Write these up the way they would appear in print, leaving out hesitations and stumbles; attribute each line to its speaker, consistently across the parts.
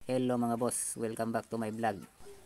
Speaker 1: Hello mga boss, welcome back to my vlog.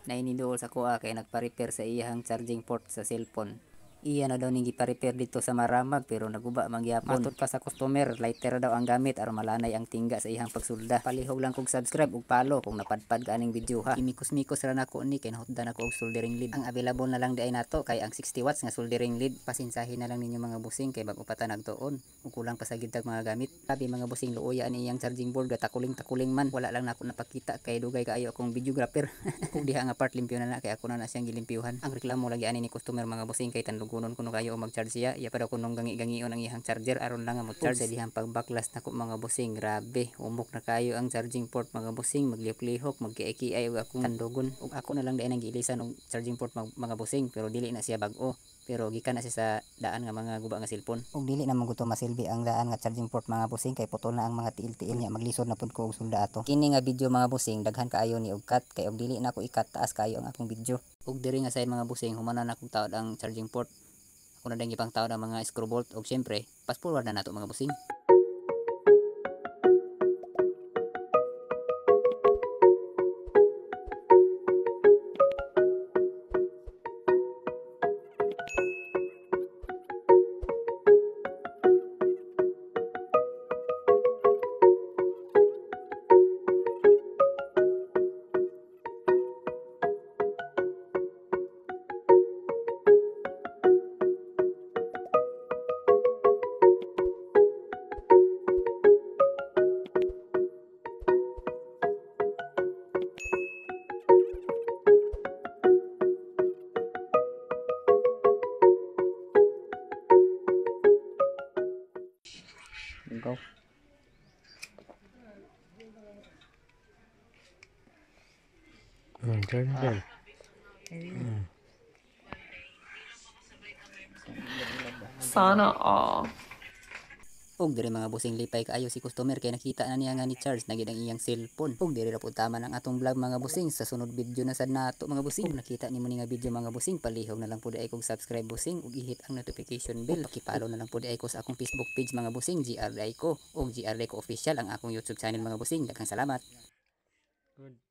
Speaker 1: Nainiduol sa kuha kay nagpa-repair sa iyang charging port sa cellphone. Iya na daw ning gipa-repair dito sa Maramag pero naguba mangyapon. Matod pa sa customer, lighter daw ang gamit aron malanay ang tingga sa iyang pagsulda. Palihog lang kog subscribe ug follow kung napadpad ka aning video ha. Kimikos-mikos ra nako ni kay nahutdan ako og soldering lead. Ang available na lang di ay nato kay ang 60 watts nga soldering lead. Pasinsahin na lang ninyo mga busing kay bag-o pa ta nagtuon. Ug kulang pa sa gitag mga gamit. Sabi mga busing luoya ani iyang charging board gatakuling-takuling man. Wala lang nako napakita kay dugay kaayo akong videographer. Kung diha nga part limpyo na kay ako na siyang gilimpyuhan. Ang reklamo lagi ani ni customer mga busing kay tandugunon kuno kayo o mag-charge siya. Iya pa daw kunong gangi-gangion ang iyang charger aron lang nga mo-charge sa dihang pag-backlash nako mga busing. Grabe, umok na kayo ang charging port mga busing. Maglihok-lihok, magkiay-kiay ug akong tandugon. Ug ako na lang dai nang giilisan og charging port mga busing pero dili na siya bag-o. Pero gikan na siya sa daan nga mga guba nga cellphone. Ug dili na man gusto masilbi ang daan nga charging port mga busing kay putol na ang mga tiil-tiil nya maglisod na pud ko og sulda ato. Kini nga video mga busing daghan kaayo ni og cut kay og dili na ako ikat taas kayo ang akong video. Ug diri nga side mga busing humanan akong taod ang charging port. Ako na dang ipang taod ang mga screw bolt ug syempre fast forward na nato mga busing. Go.
Speaker 2: Turn down.
Speaker 3: Sana all.
Speaker 1: Ug diri mga busing lipay kaayo si customer kay nakita na niya nga ni charge na gid ang iyang cellphone. Ug diri ra pud tama ang atong vlog mga busing sa sunod video na sad nato mga busing. Ug nakita nimo ni nga video mga busing palihog na lang pud ay kog subscribe busing ug i-hit ang notification bell. Paki-follow na lang pud ay ko sa akong Facebook page mga busing GR Dayco ug GR Dayco official ang akong YouTube channel mga busing. Daghang salamat.
Speaker 2: Good.